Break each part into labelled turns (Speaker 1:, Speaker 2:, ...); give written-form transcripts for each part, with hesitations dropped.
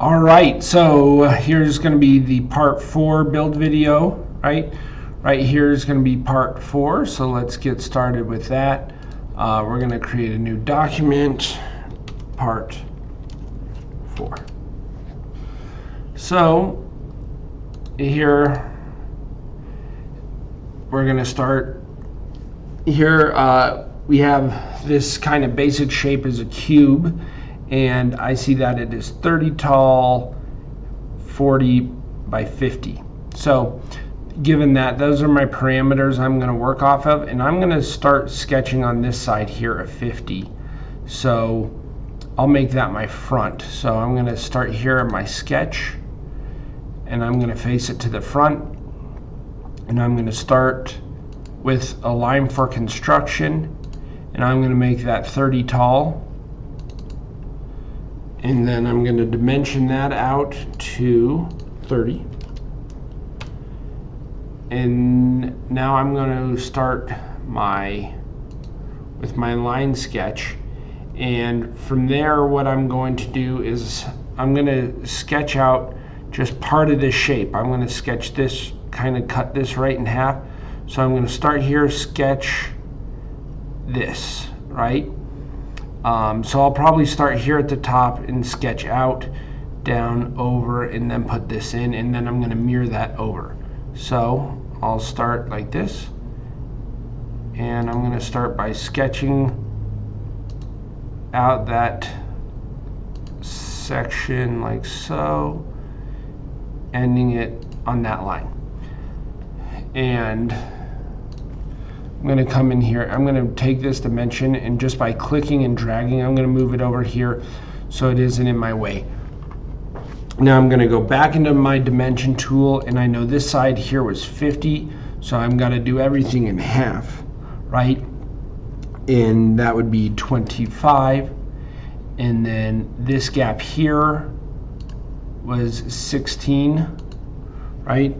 Speaker 1: All right, so here's going to be the part 4 build video, right? Right here is going to be part 4, so let's get started with that. We're going to create a new document, part 4. So here we're going to start. Here we have this kind of basic shape as a cube, and I see that it is 30 tall, 40 by 50. So given that, those are my parameters I'm going to work off of, and I'm going to start sketching on this side here at 50. So I'll make that my front. So I'm going to start here at my sketch, and I'm going to face it to the front, and I'm going to start with a line for construction, and I'm going to make that 30 tall. And then I'm going to dimension that out to 30. And now I'm going to start with my line sketch. And from there, what I'm going to do is I'm going to sketch out just part of this shape. I'm going to sketch this, kind of cut this right in half. So I'm going to start here, sketch this, right? So I'll probably start here at the top and sketch out, down, over, and then put this in, and then I'm going to mirror that over. So I'll start like this, and I'm going to start by sketching out that section like so, ending it on that line. And I'm going to come in here, I'm going to take this dimension, and just by clicking and dragging, I'm going to move it over here so it isn't in my way. Now I'm going to go back into my dimension tool, and I know this side here was 50, so I'm going to do everything in half, right? And that would be 25, and then this gap here was 16, right?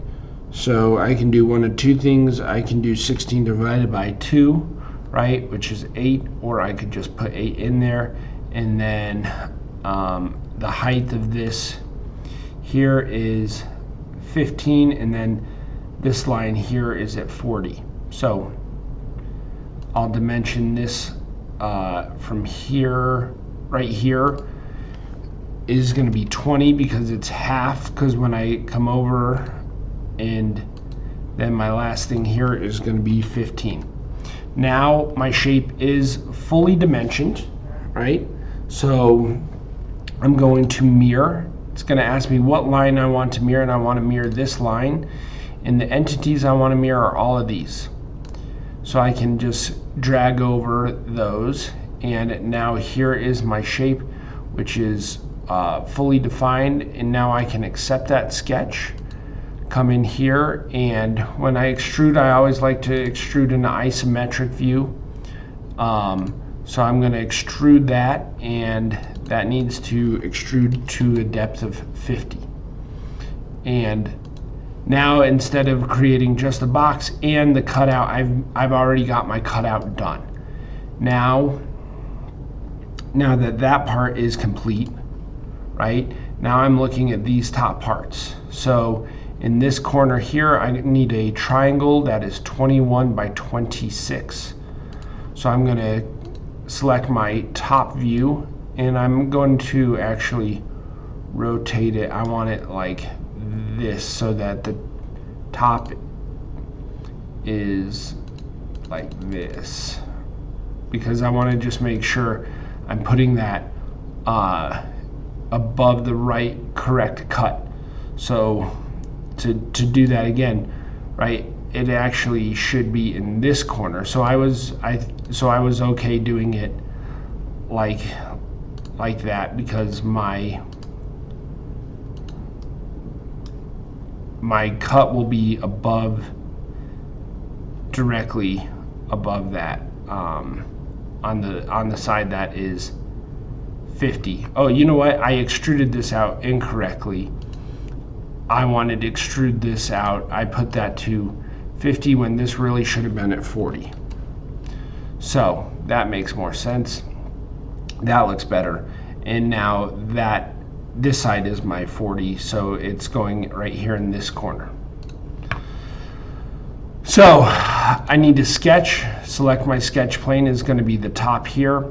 Speaker 1: So I can do one of two things. I can do 16 divided by 2, right, which is 8, or I could just put 8 in there. And then the height of this here is 15, and then this line here is at 40. So I'll dimension this from here, right here, is going to be 20 because it's half, because when I come over, and then my last thing here is going to be 15. Now my shape is fully dimensioned, right? So I'm going to mirror. It's going to ask me what line I want to mirror, and I want to mirror this line, and the entities I want to mirror are all of these. So I can just drag over those, and now here is my shape, which is fully defined, and now I can accept that sketch. Come in here, and when I extrude, I always like to extrude in an isometric view. So I'm going to extrude that, and that needs to extrude to a depth of 50. And now, instead of creating just a box and the cutout, I've already got my cutout done. Now that part is complete, right? Now I'm looking at these top parts. So in this corner here, I need a triangle that is 21 by 26. So I'm going to select my top view, and I'm going to actually rotate it. I want it like this so that the top is like this, because I want to just make sure I'm putting that above the right correct cut. So to do that again, right, it actually should be in this corner. So I was okay doing it like that, because my cut will be directly above that, on the side that is 50. Oh, you know what? I extruded this out incorrectly. I wanted to extrude this out. I put that to 50 when this really should have been at 40. So that makes more sense. That looks better. And now that this side is my 40, so it's going right here in this corner. So I need to sketch. Select my sketch plane is going to be the top here,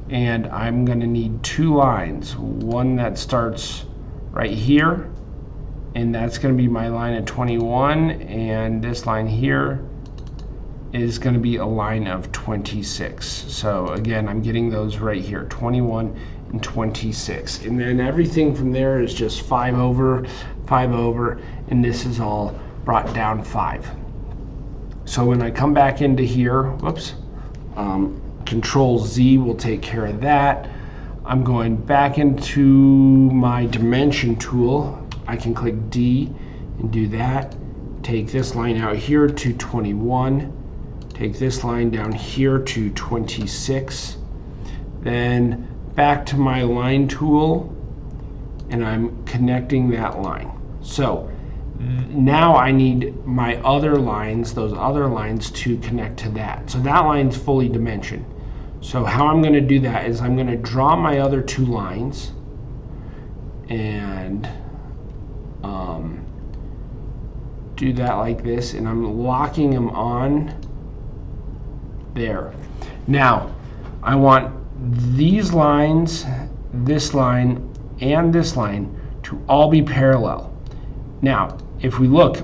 Speaker 1: and I'm going to need two lines. One that starts right here, and that's going to be my line of 21, and this line here is going to be a line of 26. So again, I'm getting those right here, 21 and 26. And then everything from there is just 5 over, 5 over, and this is all brought down 5. So when I come back into here, whoops, Control Z will take care of that. I'm going back into my dimension tool. I can click D and do that. Take this line out here to 21. Take this line down here to 26. Then back to my line tool, and I'm connecting that line. So now I need my other lines, those other lines, to connect to that. So that line's fully dimensioned. So how I'm going to do that is I'm going to draw my other two lines and do that like this, and I'm locking them on there. Now I want these lines, this line, and this line to all be parallel. Now if we look,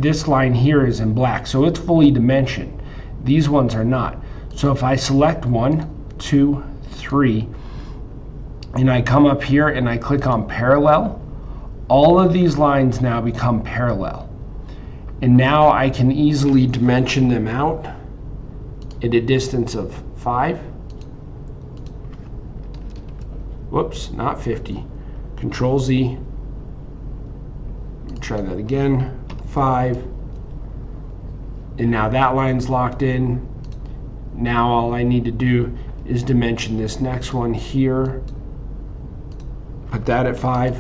Speaker 1: this line here is in black, so it's fully dimensioned. These ones are not. So if I select 1, 2, 3, and I come up here and I click on parallel, all of these lines now become parallel. And now I can easily dimension them out at a distance of 5. Whoops, not 50. Control Z. Try that again. 5. And now that line's locked in. Now all I need to do is dimension this next one here. Put that at 5.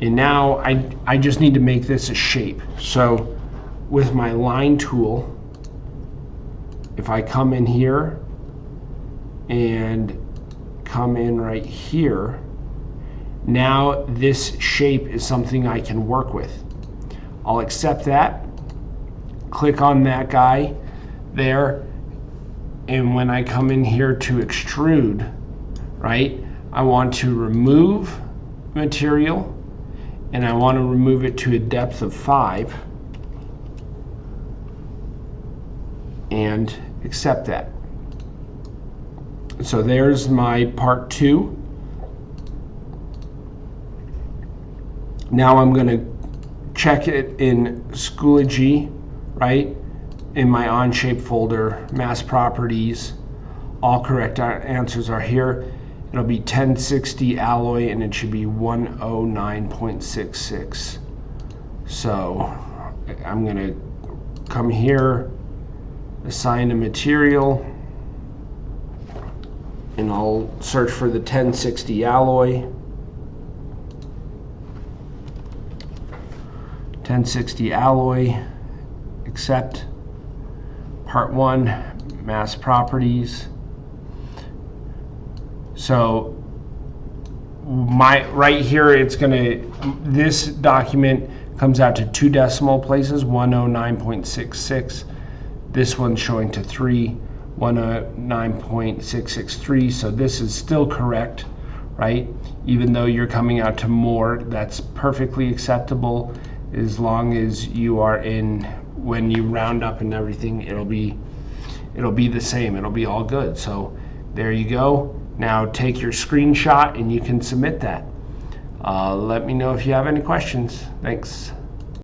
Speaker 1: And now I just need to make this a shape. So with my line tool, if I come in here and come in right here, now this shape is something I can work with. I'll accept that, click on that guy there, and when I come in here to extrude, right, I want to remove material, and I want to remove it to a depth of 5, and accept that. So there's my part 2. Now I'm going to check it in Schoology, right? In my Onshape folder, mass properties, all correct answers are here. It'll be 1060 alloy, and it should be 109.66. So I'm going to come here, assign a material, and I'll search for the 1060 alloy. 1060 alloy, accept. Part 1, mass properties. So right here, it's gonna, this document comes out to 2 decimal places, 109.66. This one's showing to 3, 109.663. So this is still correct, right? Even though you're coming out to more, that's perfectly acceptable. As long as you are in, when you round up and everything, it'll be the same. It'll be all good. So there you go. Now take your screenshot and you can submit that. Let me know if you have any questions. Thanks.